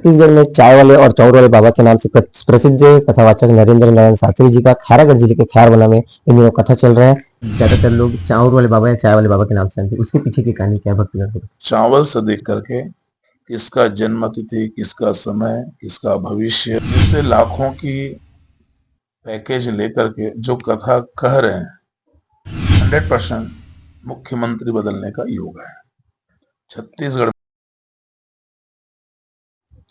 छत्तीसगढ़ में चाय वाले और चाउर वाले बाबा के नाम से प्रसिद्ध कथावाचक नरेंद्र नारायण शास्त्री जी का खैरागढ़ जिले के खैरबला में इन दिनों कथा चल रहा है। ज्यादातर लोग चाउर वाले बाबा या चाय वाले बाबा के नाम से जानते हैं। उसके पीछे की कहानी क्या है भक्ति? चावल से देख करके किसका जन्म तिथि, किसका समय, किसका भविष्य, जिससे लाखों की पैकेज लेकर के जो कथा कह रहे हैं 100% मुख्यमंत्री बदलने का योग है।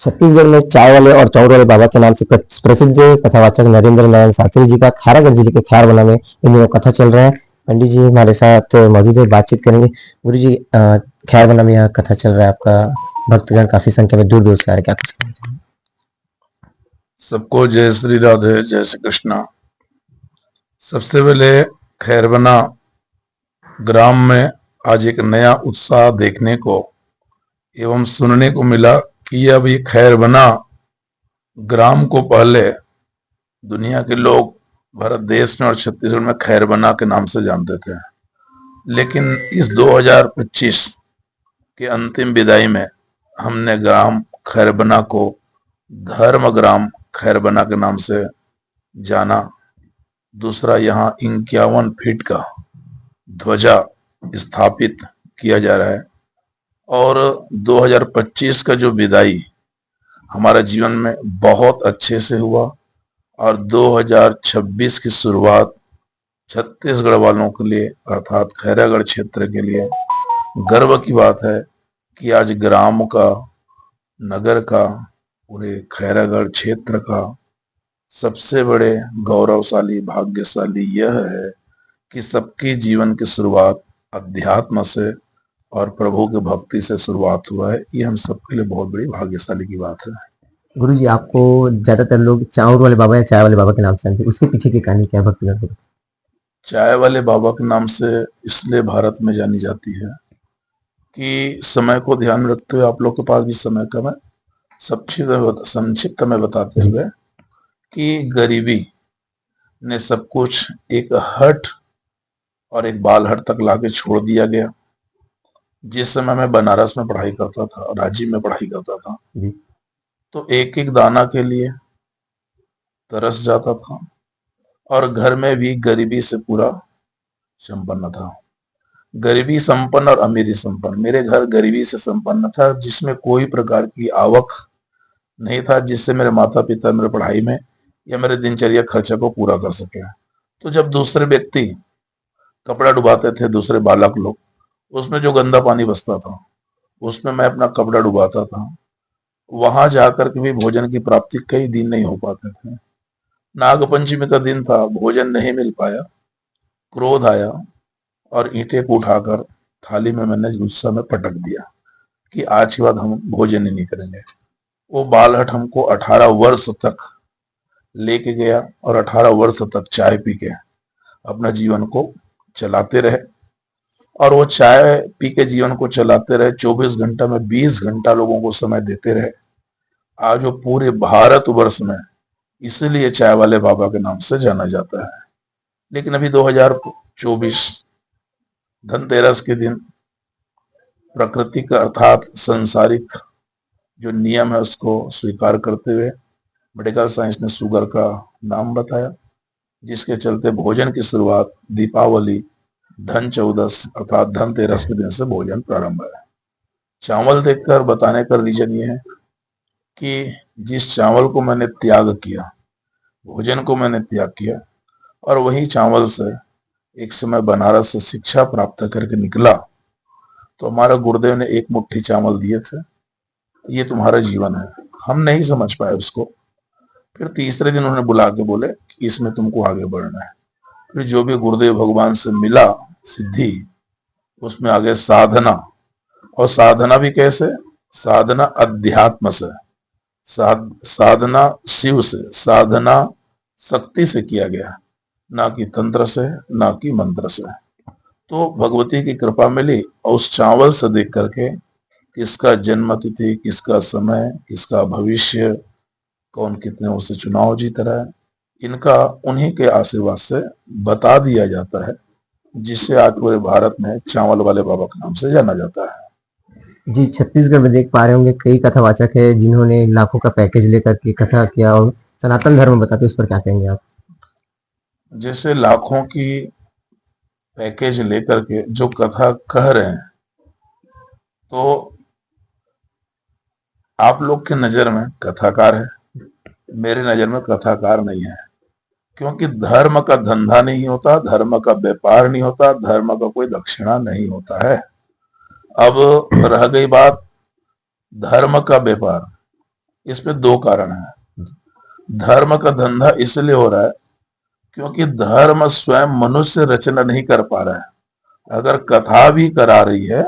छत्तीसगढ़ में चाय वाले और चाउर वाले बाबा के नाम से प्रसिद्ध कथावाचक नरेंद्र नारायण शास्त्री जी का खैरागढ़ जिले के खैरबला में इन दिनों कथा चल रहा है। पंडित जी हमारे साथ मौजूद है, बातचीत करेंगे। गुरु जी, खैरबला में यहाँ कथा चल रहा है, आपका भक्तगण काफी संख्या में दूर दूर से आ रहे, क्या कुछ कहना चाहेंगे? सबको जय श्री राधे, जय श्री कृष्णा। सबसे पहले खैरबना ग्राम में आज एक नया उत्साह देखने को एवं सुनने को मिला कि अब ये खैरबना ग्राम को पहले दुनिया के लोग भारत देश में और छत्तीसगढ़ में खैरबना के नाम से जानते थे, लेकिन इस 2025 के अंतिम विदाई में हमने ग्राम खैरबना को धर्म ग्राम खैरबना के नाम से जाना। दूसरा, यहाँ 51 फीट का ध्वजा स्थापित किया जा रहा है और 2025 का जो विदाई हमारा जीवन में बहुत अच्छे से हुआ और 2026 की शुरुआत छत्तीसगढ़ वालों के लिए अर्थात खैरागढ़ क्षेत्र के लिए गर्व की बात है कि आज ग्राम का, नगर का, पूरे खैरागढ़ क्षेत्र का सबसे बड़े गौरवशाली, भाग्यशाली यह है कि सबकी जीवन की शुरुआत अध्यात्म से और प्रभु के भक्ति से शुरुआत हुआ है। ये हम सबके लिए बहुत बड़ी भाग्यशाली की बात है। गुरु जी, आपको ज्यादातर लोग चाउर वाले बाबा या चाय वाले बाबा के नाम से जानते हैं। उसके पीछे की कहानी क्या है भक्ति? चाय वाले बाबा के नाम से इसलिए भारत में जानी जाती है कि समय को ध्यान में रखते हुए आप लोग के पास भी समय का मैं संक्षिप्त में बताते हुए कि गरीबी ने सब कुछ एक हट और एक बाल हट तक लाके छोड़ दिया गया। जिस समय मैं बनारस में पढ़ाई करता था, रांची में पढ़ाई करता था जी। तो एक एक दाना के लिए तरस जाता था और घर में भी गरीबी से पूरा संपन्न था। गरीबी संपन्न और अमीरी संपन्न। मेरे घर गरीबी से संपन्न था, जिसमें कोई प्रकार की आवक नहीं था जिससे मेरे माता पिता मेरे पढ़ाई में या मेरे दिनचर्या खर्चा को पूरा कर सके। तो जब दूसरे व्यक्ति कपड़ा डुबाते थे, दूसरे बालक लोग, उसमें जो गंदा पानी बसता था उसमें मैं अपना कपड़ा डुबाता था। वहां जाकर के भी भोजन की प्राप्ति कई दिन नहीं हो पाते थे। नागपंचमी का दिन था, भोजन नहीं मिल पाया। क्रोध आया और ईंटे को उठाकर थाली में मैंने गुस्सा में पटक दिया कि आज के बाद हम भोजन ही नहीं करेंगे। वो बालहट हमको 18 वर्ष तक लेके गया और 18 वर्ष तक चाय पी के अपना जीवन को चलाते रहे और वो चाय पी के जीवन को चलाते रहे। 24 घंटा में 20 घंटा लोगों को समय देते रहे। आज वो पूरे भारत वर्ष में इसलिए चाय वाले बाबा के नाम से जाना जाता है। लेकिन अभी 2024 धनतेरस के दिन प्रकृति का अर्थात संसारिक जो नियम है उसको स्वीकार करते हुए मेडिकल साइंस ने शुगर का नाम बताया, जिसके चलते भोजन की शुरुआत दीपावली धन चौदस अर्थात धनतेरस के दिन से भोजन प्रारंभ है। चावल देखकर बताने का रीजन ये है कि जिस चावल को मैंने त्याग किया, भोजन को मैंने त्याग किया और वही चावल से एक समय बनारस से शिक्षा प्राप्त करके निकला, तो हमारा गुरुदेव ने एक मुट्ठी चावल दिए थे, ये तुम्हारा जीवन है। हम नहीं समझ पाए उसको। फिर तीसरे दिन उन्होंने बुला के बोले कि इसमें तुमको आगे बढ़ना है। फिर जो भी गुरुदेव भगवान से मिला सिद्धि, उसमें आगे साधना, और साधना भी कैसे? साधना अध्यात्म से, साधना शिव से, साधना शक्ति से किया गया, ना कि तंत्र से, ना कि मंत्र से। तो भगवती की कृपा मिली और उस चावल से देख करके किसका जन्म तिथि, किसका समय, किसका भविष्य, कौन कितने उससे चुनाव जीत रहा है, इनका उन्हीं के आशीर्वाद से बता दिया जाता है, जिससे आज पूरे भारत में चावल वाले बाबा के नाम से जाना जाता है। जी, छत्तीसगढ़ में देख पा रहे होंगे कई कथावाचक है जिन्होंने लाखों का पैकेज लेकर के कथा किया और सनातन धर्म बताते हैं, उस पर क्या कहेंगे आप? जैसे लाखों की पैकेज लेकर के जो कथा कह रहे हैं, तो आप लोग के नजर में कथाकार है, मेरे नजर में कथाकार नहीं है। क्योंकि धर्म का धंधा नहीं होता, धर्म का व्यापार नहीं होता, धर्म का कोई दक्षिणा नहीं होता है। अब रह गई बात धर्म का व्यापार, इस पे दो कारण है। धर्म का धंधा इसलिए हो रहा है क्योंकि धर्म स्वयं मनुष्य रचना नहीं कर पा रहा है। अगर कथा भी करा रही है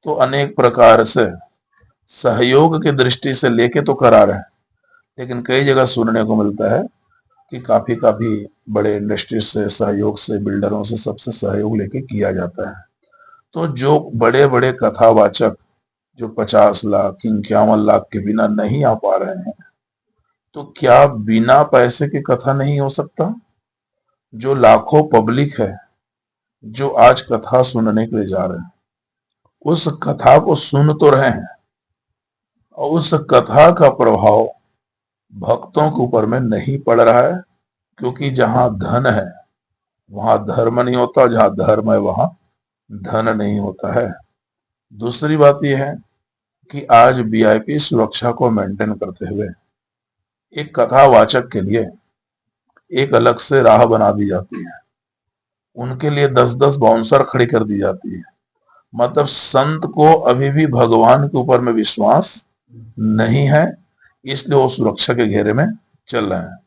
तो अनेक प्रकार से सहयोग की दृष्टि से लेके तो करा रहे हैं, लेकिन कई जगह सुनने को मिलता है कि काफी काफी बड़े इंडस्ट्री से सहयोग से, बिल्डरों से, सबसे सहयोग लेके किया जाता है। तो जो बड़े बड़े कथावाचक जो 50 लाख 51 लाख के बिना नहीं आ पा रहे हैं, तो क्या बिना पैसे की कथा नहीं हो सकता? जो लाखों पब्लिक है जो आज कथा सुनने के लिए जा रहे हैं, उस कथा को सुन तो रहे हैं और उस कथा का प्रभाव भक्तों के ऊपर में नहीं पड़ रहा है। क्योंकि जहां धन है वहां धर्म नहीं होता, और जहां धर्म है वहां धन नहीं होता है। दूसरी बात यह है कि आज वीआईपी सुरक्षा को मेंटेन करते हुए एक कथावाचक के लिए एक अलग से राह बना दी जाती है। उनके लिए 10-10 बाउंसर खड़ी कर दी जाती है। मतलब संत को अभी भी भगवान के ऊपर में विश्वास नहीं है, इसलिए वो सुरक्षा के घेरे में चल रहे हैं।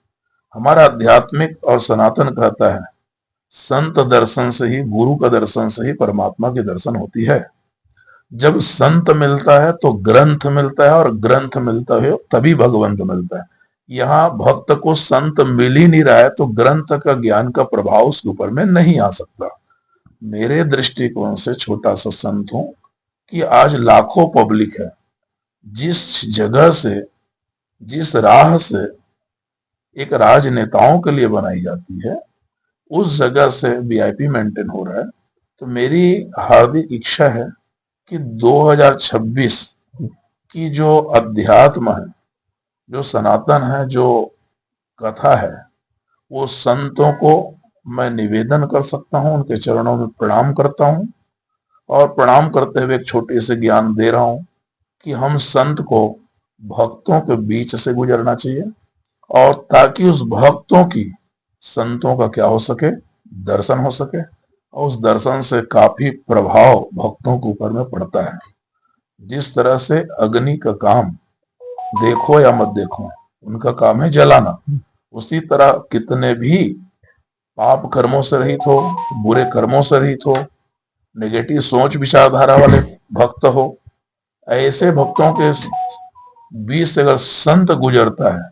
हमारा आध्यात्मिक और सनातन कहता है संत दर्शन से ही, गुरु का दर्शन से ही परमात्मा के दर्शन होती है। जब संत मिलता है तो ग्रंथ मिलता है, और ग्रंथ मिलता है तभी भगवंत मिलता है। यहाँ भक्त को संत मिल ही नहीं रहा है तो ग्रंथ का ज्ञान का प्रभाव उसके ऊपर में नहीं आ सकता। मेरे दृष्टिकोण से छोटा सा संत हूं कि आज लाखों पब्लिक है, जिस जगह से, जिस राह से एक राजनेताओं के लिए बनाई जाती है, उस जगह से वीआईपी मेंटेन हो रहा है। तो मेरी हार्दिक इच्छा है कि 2026 की जो अध्यात्म है, जो सनातन है, जो कथा है, वो संतों को मैं निवेदन कर सकता हूं, उनके चरणों में प्रणाम करता हूं, और प्रणाम करते हुए एक छोटे से ज्ञान दे रहा हूं कि हम संत को भक्तों के बीच से गुजरना चाहिए, और ताकि उस भक्तों की संतों का क्या हो सके, दर्शन हो सके, और उस दर्शन से काफी प्रभाव भक्तों के ऊपर में पड़ता है। जिस तरह से अग्नि का काम देखो या मत देखो, उनका काम है जलाना, उसी तरह कितने भी पाप कर्मों से रहित हो, बुरे कर्मों से रहित हो, नेगेटिव सोच विचारधारा वाले भक्त हो, ऐसे भक्तों के बीच से अगर संत गुजरता है,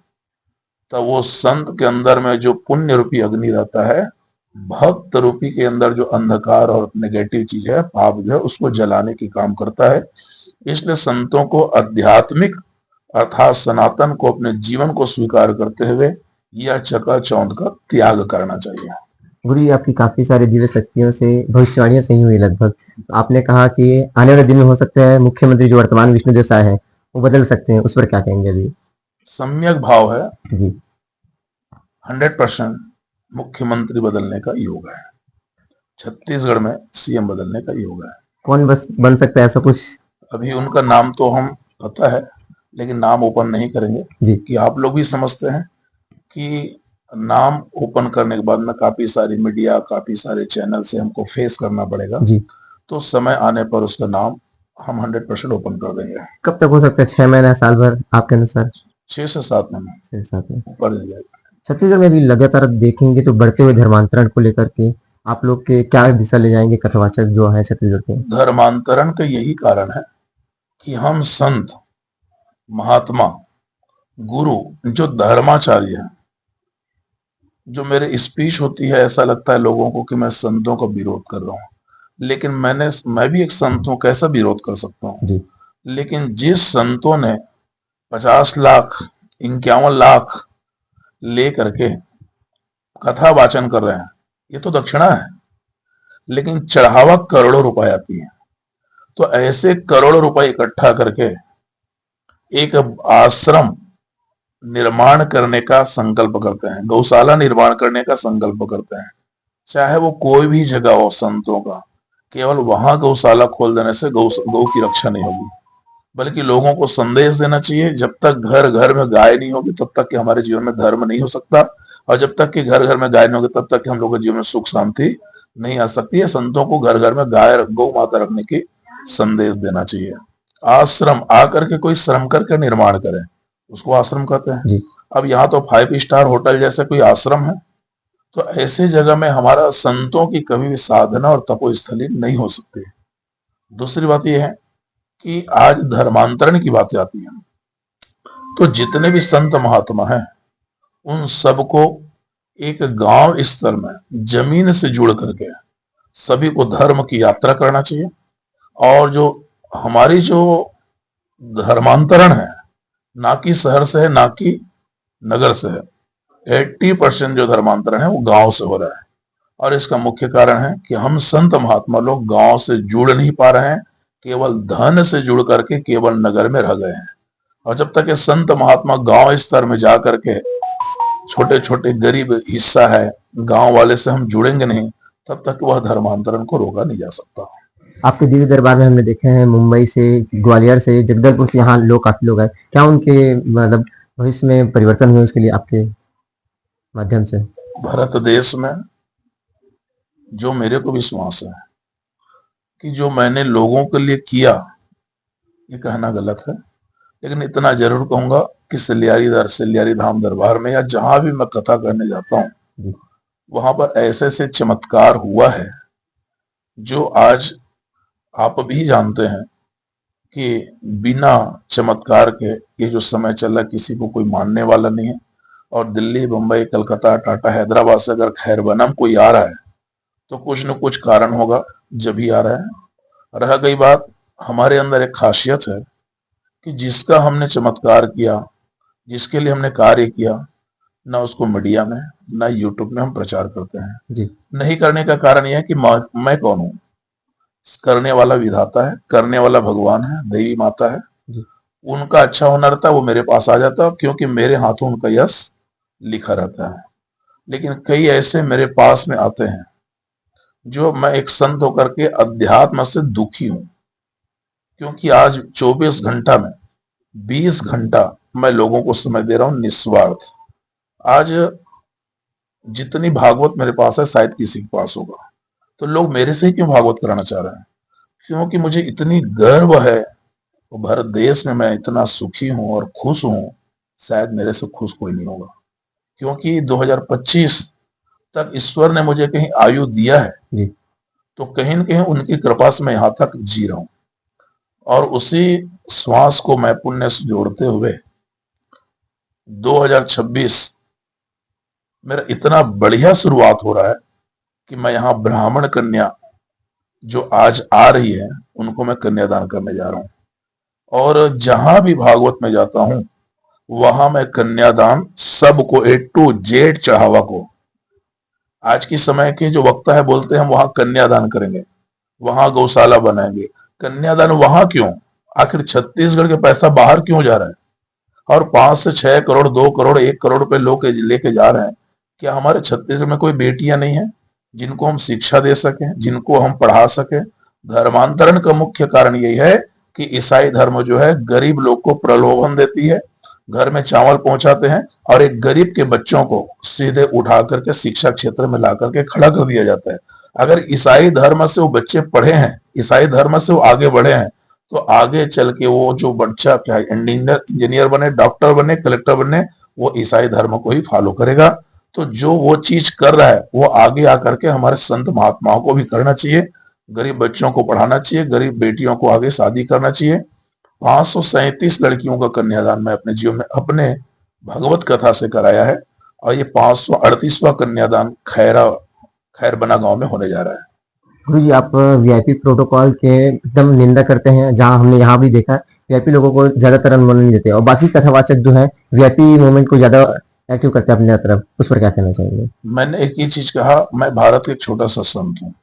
तब वो संत के अंदर में जो पुण्य रूपी अग्नि रहता है, भक्त रूपी के अंदर जो अंधकार और नेगेटिव चीज है, पाप जो है, उसको जलाने की काम करता है। इसलिए संतों को आध्यात्मिक अर्थात सनातन को अपने जीवन को स्वीकार करते हुए यह चकाचौंध का त्याग करना चाहिए। गुरु जी, आपकी काफी सारी दिव्य शक्तियों से भविष्यवाणियां सही हुई लगभग। आपने कहा कि आने वाले दिन में हो सकता है मुख्यमंत्री जो वर्तमान विष्णुदेव साय है वो बदल सकते हैं, उस पर क्या कहेंगे अभी? सम्यक भाव है, जी, 100% मुख्यमंत्री बदलने का योग है, छत्तीसगढ़ में सीएम बदलने का योग है। कौन बस बन सकता है ऐसा कुछ? अभी उनका नाम तो हम पता है, लेकिन नाम ओपन नहीं करेंगे जी, कि आप लोग भी समझते हैं कि नाम ओपन करने के बाद में काफी सारी मीडिया, काफी सारे चैनल से हमको फेस करना पड़ेगा। जी। तो समय आने पर उसका नाम हम 100% ओपन कर देंगे। कब तक हो सकता है, 6 महीना, साल भर, आपके अनुसार? 6 से 7 महीने 6 से 7 में ऊपर ले जाएगा। छत्तीसगढ़ में भी लगातार देखेंगे तो बढ़ते हुए धर्मांतरण को लेकर के आप लोग के क्या दिशा ले जाएंगे कथावाचक जो है छत्तीसगढ़ के? धर्मांतरण का यही कारण है कि हम संत, महात्मा, गुरु, जो धर्माचार्य हैं, जो मेरे स्पीच होती है ऐसा लगता है लोगों को कि मैं संतों का विरोध कर रहा हूं, लेकिन मैं भी एक संत हूं, कैसा विरोध कर सकता हूं? जी, लेकिन जिस संतों ने 50 लाख 51 लाख ले करके कथा वाचन कर रहे हैं, ये तो दक्षिणा है, लेकिन चढ़ावा करोड़ों रुपए आती है। तो ऐसे करोड़ों रुपए इकट्ठा करके एक आश्रम निर्माण करने का संकल्प करते हैं, गौशाला निर्माण करने का संकल्प करते हैं, चाहे वो कोई भी जगह हो संतों का। केवल वहां गौशाला खोल देने से गौ की रक्षा नहीं होगी, बल्कि लोगों को संदेश देना चाहिए, जब तक घर घर में गाय नहीं होगी तब तक कि हमारे जीवन में धर्म नहीं हो सकता, और जब तक कि घर घर में गाय नहीं होगी तब तक कि हम लोगों के जीवन में सुख शांति नहीं आ सकती है। संतों को घर घर में गाय गौ माता रखने की संदेश देना चाहिए। आश्रम आकर के कोई श्रम करके निर्माण करे, उसको आश्रम कहते हैं। जी अब यहाँ तो 5 स्टार होटल जैसे कोई आश्रम है, तो ऐसी जगह में हमारा संतों की कभी भी साधना और तपोस्थली नहीं हो सकती। दूसरी बात यह है कि आज धर्मांतरण की बात आती है, तो जितने भी संत महात्मा हैं उन सबको एक गांव स्तर में जमीन से जुड़ करके सभी को धर्म की यात्रा करना चाहिए। और जो हमारी जो धर्मांतरण है, ना कि शहर से है ना कि नगर से है, 80% जो धर्मांतरण है वो गांव से हो रहा है। और इसका मुख्य कारण है कि हम संत महात्मा लोग गांव से जुड़ नहीं पा रहे हैं, केवल धन से जुड़ करके केवल नगर में रह गए हैं। और जब तक ये संत महात्मा गांव स्तर में जा करके छोटे छोटे गरीब हिस्सा है गांव वाले से हम जुड़ेंगे नहीं, तब तक वह धर्मांतरण को रोका नहीं जा सकता। आपके दिव्य दरबार में हमने देखे हैं मुंबई से, ग्वालियर से, जगदलपुर से, यहाँ लोग काफी लोग आए, क्या उनके मतलब भविष्य में परिवर्तन हुए उसके लिए आपके माध्यम से? भारत देश में जो मेरे को विश्वास है कि जो मैंने लोगों के लिए किया, ये कहना गलत है, लेकिन इतना जरूर कहूंगा कि सिलियारी धाम दरबार में या जहां भी मैं कथा करने जाता हूँ, वहां पर ऐसे ऐसे चमत्कार हुआ है जो आज आप भी जानते हैं कि बिना चमत्कार के ये जो समय चला किसी को कोई मानने वाला नहीं है। और दिल्ली, बंबई, कलकत्ता, टाटा, हैदराबाद से अगर खैरबनम कोई आ रहा है तो कुछ न कुछ कारण होगा जब ही आ रहा है। रह गई बात, हमारे अंदर एक खासियत है कि जिसका हमने चमत्कार किया, जिसके लिए हमने कार्य किया, ना उसको मीडिया में ना यूट्यूब में हम प्रचार करते हैं। जी नहीं करने का कारण यह है कि मैं कौन हूं? करने वाला विधाता है, करने वाला भगवान है, देवी माता है। जी उनका अच्छा होना रहता है, वो मेरे पास आ जाता है, क्योंकि मेरे हाथों उनका यश लिखा रहता है। लेकिन कई ऐसे मेरे पास में आते हैं जो मैं एक संत होकर के अध्यात्म से दुखी हूं, क्योंकि आज 24 घंटा में 20 घंटा मैं लोगों को समय दे रहा हूं निस्वार्थ। आज जितनी भागवत मेरे पास है शायद किसी के पास होगा, तो लोग मेरे से ही क्यों भागवत कराना चाह रहे हैं? क्योंकि मुझे इतनी गर्व है, और भारत देश में मैं इतना सुखी हूं और खुश हूं, शायद मेरे से खुश कोई नहीं होगा। क्योंकि 2025 तक ईश्वर ने मुझे कहीं आयु दिया है, जी तो कहीं न कहीं उनकी कृपा से मैं यहां तक जी रहा हूं। और उसी श्वास को मैं पुण्य से जोड़ते हुए 2026 मेरा इतना बढ़िया शुरुआत हो रहा है कि मैं यहाँ ब्राह्मण कन्या जो आज आ रही है उनको मैं कन्यादान करने जा रहा हूं। और जहां भी भागवत में जाता हूं वहां मैं कन्यादान सबको A to Z चढ़ावा को, आज के समय के जो वक्ता है बोलते हैं हम वहां कन्यादान करेंगे, वहां गौशाला बनाएंगे। कन्यादान वहां क्यों? आखिर छत्तीसगढ़ के पैसा बाहर क्यों जा रहा है? और 5 से 6 करोड़, 2 करोड़, 1 करोड़ रुपए लोग लेके जा रहे हैं। क्या हमारे छत्तीसगढ़ में कोई बेटियां नहीं है जिनको हम शिक्षा दे सकें, जिनको हम पढ़ा सकें? धर्मांतरण का मुख्य कारण यही है कि ईसाई धर्म जो है गरीब लोग को प्रलोभन देती है, घर में चावल पहुंचाते हैं और एक गरीब के बच्चों को सीधे उठा करके शिक्षा क्षेत्र में ला करके खड़ा कर दिया जाता है। अगर ईसाई धर्म से वो बच्चे पढ़े हैं, ईसाई धर्म से वो आगे बढ़े हैं, तो आगे चल के वो जो बच्चा क्या इंजीनियर बने, डॉक्टर बने, कलेक्टर बने, वो ईसाई धर्म को ही फॉलो करेगा। तो जो वो चीज कर रहा है वो आगे आकर के हमारे संत महात्माओं को भी करना चाहिए। गरीब बच्चों को पढ़ाना चाहिए, गरीब बेटियों को आगे शादी करना चाहिए। 537 लड़कियों का कन्यादान मैं अपने जीवन में अपने भगवत कथा से कराया है, और ये 538वां कन्यादान खैरबना गांव में होने जा रहा है। गुरु जी, आप वीआईपी प्रोटोकॉल के एकदम निंदा करते हैं, जहां हमने यहाँ भी देखा वीआईपी लोगों को ज्यादातर अनुमोदन नहीं देते, और बाकी कथावाचक जो है वीआईपी मूवमेंट को ज्यादा एक्टिव करते हैं अपने तरफ, उस पर क्या कहना चाहेंगे? मैंने एक ही चीज कहा, मैं भारत का एक छोटा सा संत हूँ,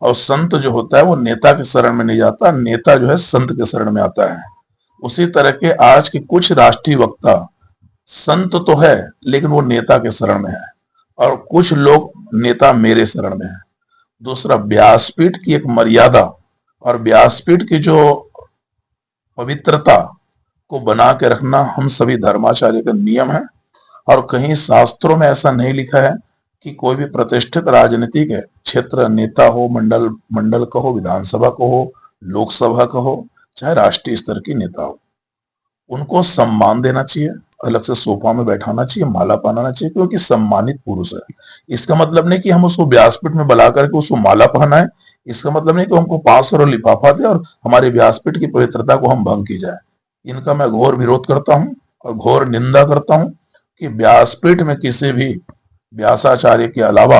और संत जो होता है वो नेता के शरण में नहीं जाता, नेता जो है संत के शरण में आता है। उसी तरह के आज के कुछ राष्ट्रीय वक्ता संत तो है लेकिन वो नेता के शरण में है, और कुछ लोग नेता मेरे शरण में है। दूसरा, व्यासपीठ की एक मर्यादा और व्यासपीठ की जो पवित्रता को बना के रखना हम सभी धर्माचार्य का नियम है। और कहीं शास्त्रों में ऐसा नहीं लिखा है कि कोई भी प्रतिष्ठित राजनीतिक है क्षेत्र नेता हो, मंडल मंडल का हो, विधानसभा का हो, लोकसभा का हो, चाहे राष्ट्रीय स्तर की नेता हो, उनको सम्मान देना चाहिए, अलग से सोफा में बैठाना चाहिए, माला पहनाना चाहिए, क्योंकि सम्मानित पुरुष है। इसका मतलब नहीं कि हम उसको व्यासपीठ में बुला करके उसको माला पहनाएं, इसका मतलब नहीं कि हमको 500 लिफाफा दे और हमारे व्यासपीठ की पवित्रता को हम भंग की जाए। इनका मैं घोर विरोध करता हूं और घोर निंदा करता हूं कि व्यासपीठ में किसी भी व्यासाचार्य के अलावा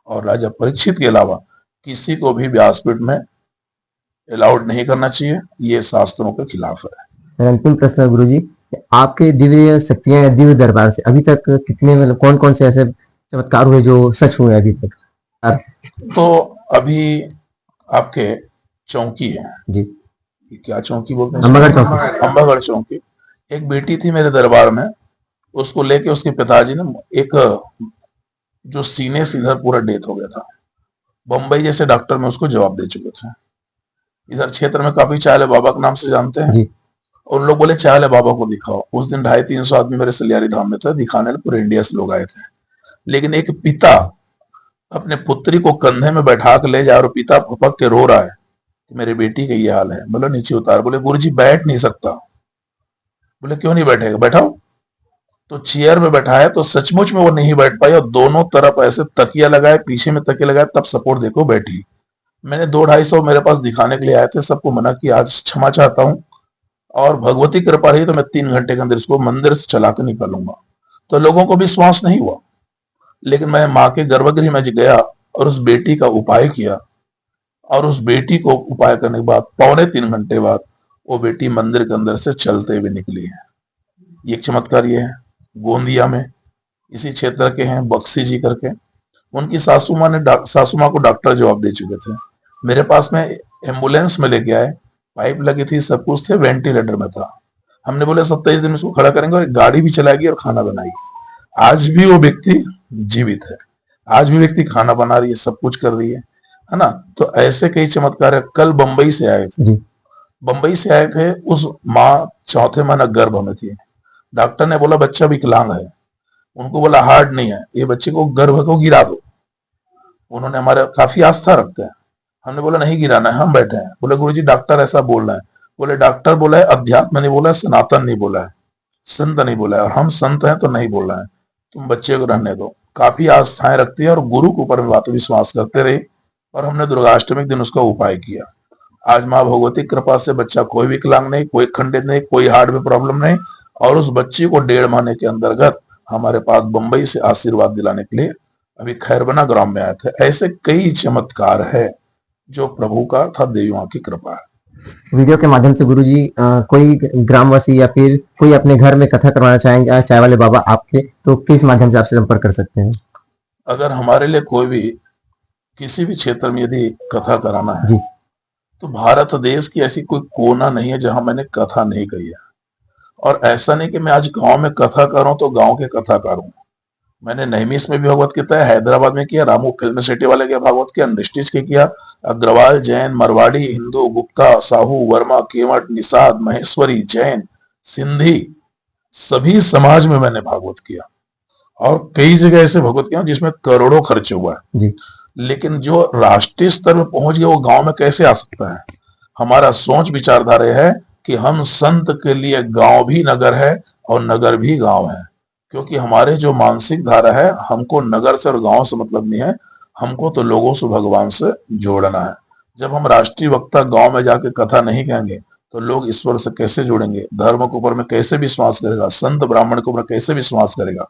और राजा परीक्षित के अलावा किसी को भी व्यासपीठ में अलाउड नहीं करना चाहिए, ये शास्त्रों के खिलाफ है। मेरा अंतिम प्रश्न है गुरुजी, कि आपके दिव्य शक्तियां या दिव्य दरबार से अभी तक कितने, मतलब कौन कौन से ऐसे चमत्कार हुए जो सच हुए अभी तक? तो अभी आपके चौकी है जी, क्या चौकी बोलते हैं, अम्बागढ़ चौकी। अम्बागढ़ चौकी। एक बेटी थी मेरे दरबार में, उसको लेके उसके पिताजी ने एक जो सीने से इधर पूरा डेथ हो गया था, बम्बई जैसे डॉक्टर में उसको जवाब दे चुके थे। इधर क्षेत्र में काफी चाहले बाबा के नाम से जानते हैं। जी, उन लोग बोले चाहले बाबा को दिखाओ। उस दिन 250-300 आदमी मेरे सलियारी धाम में था, दिखाने पूरे इंडिया से लोग आए थे। लेकिन एक पिता अपने पुत्री को कंधे में बैठा के ले जा, और पिता फपक के रो रहा है कि मेरी बेटी का ये हाल है। बोले नीचे उतार। बोले गुरुजी बैठ नहीं सकता। बोले क्यों नहीं बैठेगा, बैठाओ। तो चेयर में बैठाया तो सचमुच में वो नहीं बैठ पाई, और दोनों तरफ ऐसे तकिया लगाए, पीछे में तकिया लगाए, तब सपोर्ट देखो बैठी। मैंने 200-250 मेरे पास दिखाने के लिए आए थे, सबको मना किया, आज क्षमा चाहता हूँ, और भगवती कृपा रही तो मैं 3 घंटे के अंदर इसको मंदिर से चला कर निकलूंगा। तो लोगों को विश्वास नहीं हुआ, लेकिन मैं माँ के गर्भगृह में गया और उस बेटी का उपाय किया, और उस बेटी को उपाय करने के बाद 2.25 घंटे बाद वो बेटी मंदिर के अंदर से चलते हुए निकली है। ये एक चमत्कार ये है। गोंदिया में इसी क्षेत्र के हैं बख्शी जी करके, उनकी सासू माँ को डॉक्टर जवाब दे चुके थे। मेरे पास में एम्बुलेंस में लेके आए, पाइप लगी थी, सब कुछ थे, वेंटिलेटर में था। हमने बोले 27 दिन में इसको खड़ा करेंगे, और गाड़ी भी चलाएगी और खाना बनाएगी। आज भी वो व्यक्ति जीवित है, आज भी व्यक्ति खाना बना रही है, सब कुछ कर रही है ना। तो ऐसे कई चमत्कार है। कल बंबई से आए थे, बंबई से आए थे, उस माँ 4थे महीना गर्भ में थी। डॉक्टर ने बोला बच्चा विकलांग है, उनको बोला हार्ट नहीं है, ये बच्चे को गर्भ को गिरा दो। उन्होंने हमारे काफी आस्था रखते हैं, हमने बोला नहीं गिराना है, हम बैठे हैं। बोले गुरुजी डॉक्टर ऐसा बोल रहे हैं। बोले डॉक्टर बोला है, अध्यात्म नहीं बोला है, सनातन नहीं बोला है, संत नहीं बोला है, और हम संत हैं तो नहीं बोल रहे हैं, तुम बच्चे को रहने दो। काफी आस्थाएं रखती है और गुरु के ऊपर बात विश्वास करते रहे, और हमने दुर्गाष्टमी के दिन उसका उपाय किया। आज माँ भगवती कृपा से बच्चा कोई विकलांग नहीं, कोई खंडित नहीं, कोई हार्ट में प्रॉब्लम नहीं, और उस बच्ची को 1.5 महीने के अंतर्गत हमारे पास बंबई से आशीर्वाद दिलाने के लिए अभी खैरबना ग्राम में आए थे। ऐसे कई चमत्कार है जो प्रभु का था, देवियों की कृपा है। वीडियो के माध्यम से गुरुजी कोई ग्रामवासी या फिर कोई अपने घर में कथा करवाना चाहेंगे चाय वाले बाबा आपके, तो किस माध्यम से आपसे संपर्क कर सकते हैं? अगर हमारे लिए कोई भी किसी भी क्षेत्र में यदि कथा कराना है जी, तो भारत देश की ऐसी कोई कोना नहीं है जहां मैंने कथा नहीं कही है। और ऐसा नहीं कि मैं आज गांव में कथा कर रहा हूं तो गांव के कथाकार हूं। मैंने नैमिष में भी भगवत गीता है, हैदराबाद में किया, रामू फिल्म सिटी वाले के भागवत किया, अंडरस्टिच के किया, अग्रवाल, जैन, मरवाड़ी, हिंदू, गुप्ता, साहू, वर्मा, केवट, निषाद, महेश्वरी, जैन, सिंधी, सभी समाज में मैंने भागवत किया। और कई जगह ऐसे भगवत किया जिसमें करोड़ों खर्च हुआ है। जी, लेकिन जो राष्ट्रीय स्तर में पहुंच गया वो गांव में कैसे आ सकता है? हमारा सोच विचारधारा है कि हम संत के लिए गांव भी नगर है और नगर भी गांव है, क्योंकि हमारे जो मानसिक धारा है, हमको नगर से और गांव से मतलब नहीं है, हमको तो लोगों से भगवान से जोड़ना है। जब हम राष्ट्रीय वक्ता गांव में जाके कथा नहीं कहेंगे तो लोग ईश्वर से कैसे जुड़ेंगे, धर्म के ऊपर में कैसे विश्वास करेगा, संत ब्राह्मण के ऊपर कैसे विश्वास करेगा?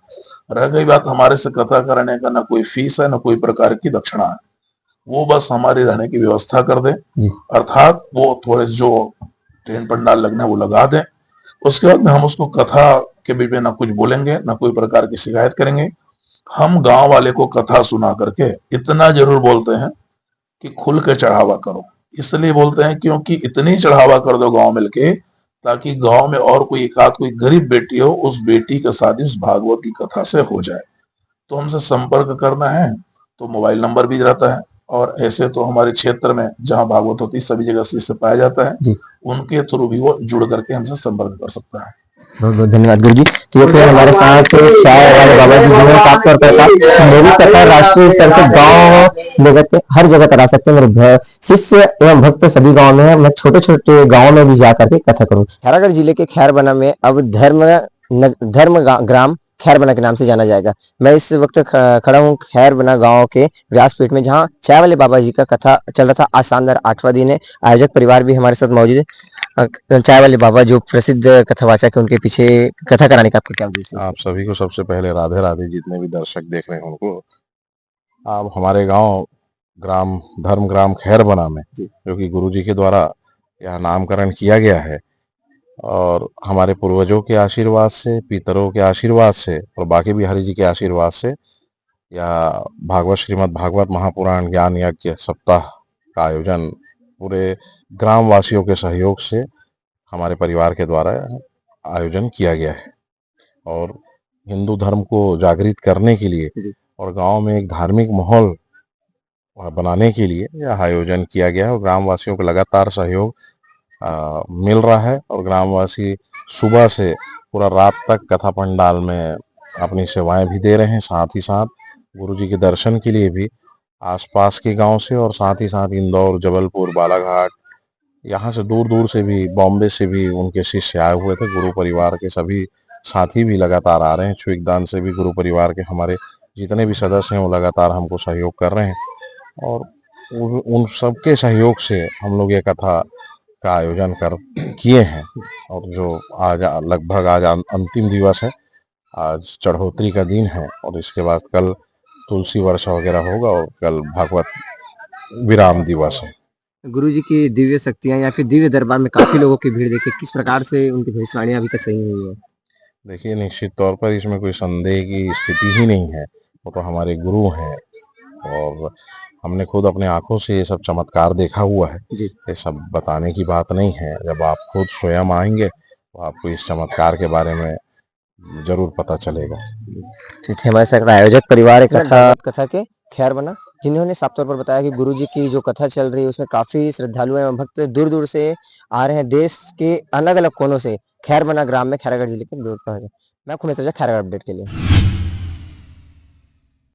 रह गई बात हमारे से कथा करने का, ना कोई फीस है ना कोई प्रकार की दक्षिणा है, वो बस हमारी रहने की व्यवस्था कर दे, अर्थात वो थोड़े जो टेंट पंडाल लगना है वो लगा दें। उसके बाद में हम उसको कथा के बीच में ना कुछ बोलेंगे ना कोई प्रकार की शिकायत करेंगे। हम गांव वाले को कथा सुना करके इतना जरूर बोलते हैं कि खुल के चढ़ावा करो। इसलिए बोलते हैं क्योंकि इतनी चढ़ावा कर दो गांव मिलके, ताकि गांव में और कोई एक आध कोई गरीब बेटी हो, उस बेटी का शादी उस भागवत की कथा से हो जाए। तो हमसे संपर्क करना है तो मोबाइल नंबर भी रहता है, और ऐसे तो हमारे क्षेत्र में जहां भागवत होती है सभी जगह शिष्य पाया जाता है, जी। उनके थ्रू भी वो जुड़ करके हमसे संपर्क कर सकता है। बहुत बहुत धन्यवाद गुरु जी। तो ये थे हमारे साथ चाय वाले बाबा जी, जिन्होंने साफ तौर पर कहा मेरी कथा राष्ट्रीय स्तर से गांव लेकर के हर जगह करा सकते हैं। मेरे शिष्य एवं भक्त सभी गांव में है, मैं छोटे छोटे गांव में भी जा करके कथा करूं। खैरागढ़ जिले के खैरबना में अब धर्म ग्राम खैरबना के नाम से जाना जाएगा। मैं इस वक्त खड़ा हूँ खैरबना गांव के व्यासपीठ में, जहाँ चाय वाले बाबा जी का कथा चल रहा था। आज शानदार 8वां दिन है। आयोजक परिवार भी हमारे साथ मौजूद है। चाय वाले बाबा जो प्रसिद्ध कथावाचक है, उनके पीछे कथा कराने का आपका क्या उद्देश्य है? आप सभी को सबसे पहले राधे राधे। जितने भी दर्शक देख रहे हैं उनको, आप हमारे गांव धर्म ग्राम खैरबना में, जो कि गुरु जी के द्वारा यह नामकरण किया गया है, और हमारे पूर्वजों के आशीर्वाद से, पितरों के आशीर्वाद से और बाकी बिहारी जी के आशीर्वाद से यह भागवत श्रीमद् भागवत महापुराण ज्ञान यज्ञ सप्ताह का आयोजन पूरे ग्राम वासियों के सहयोग से हमारे परिवार के द्वारा आयोजन किया गया है। और हिंदू धर्म को जागृत करने के लिए और गांव में एक धार्मिक माहौल बनाने के लिए यह आयोजन किया गया है, और ग्रामवासियों को लगातार सहयोग मिल रहा है। और ग्रामवासी सुबह से पूरा रात तक कथा पंडाल में अपनी सेवाएं भी दे रहे हैं। साथ ही साथ गुरु जी के दर्शन के लिए भी आसपास के गांव से, और साथ ही साथ इंदौर, जबलपुर, बालाघाट, यहाँ से दूर दूर से भी, बॉम्बे से भी उनके शिष्य आए हुए थे। गुरु परिवार के सभी साथी भी लगातार आ रहे हैं। छुईकदान से भी गुरु परिवार के हमारे जितने भी सदस्य हैं वो लगातार हमको सहयोग कर रहे हैं, और उन सबके सहयोग से हम लोग ये कथा का आयोजन किए हैं। और जो आज लगभग आज अंतिम दिवस है, आज चढ़ोतरी का दिन है, और इसके बाद कल तुलसी वर्षा वगैरह होगा, और कल भागवत विराम दिवस है। गुरु जी की दिव्य शक्तियां या फिर दिव्य दरबार में काफी लोगों की भीड़ देखी, किस प्रकार से उनकी भविष्यवाणियां अभी तक सही हुई है? देखिए, निश्चित तौर पर इसमें कोई संदेह की स्थिति ही नहीं है। वो तो हमारे गुरु हैं, और हमने खुद अपने आंखों से ये सब चमत्कार देखा हुआ है। ये सब बताने की बात नहीं है। जब आप खुद स्वयं आएंगे तो आपको इस चमत्कार के बारे में जरूर पता चलेगा। ठीक है, हमारे साथ आयोजक परिवार कथा के खैरबना, जिन्होंने साफ तौर पर बताया कि गुरु जी की जो कथा चल रही है उसमें काफी श्रद्धालु एवं भक्त दूर दूर से आ रहे हैं, देश के अलग अलग कोनों से खैरबना ग्राम में खैरागढ़ जिले के दूर पर। मैं आपको मैसेज खैरागढ़ अपडेट के लिए।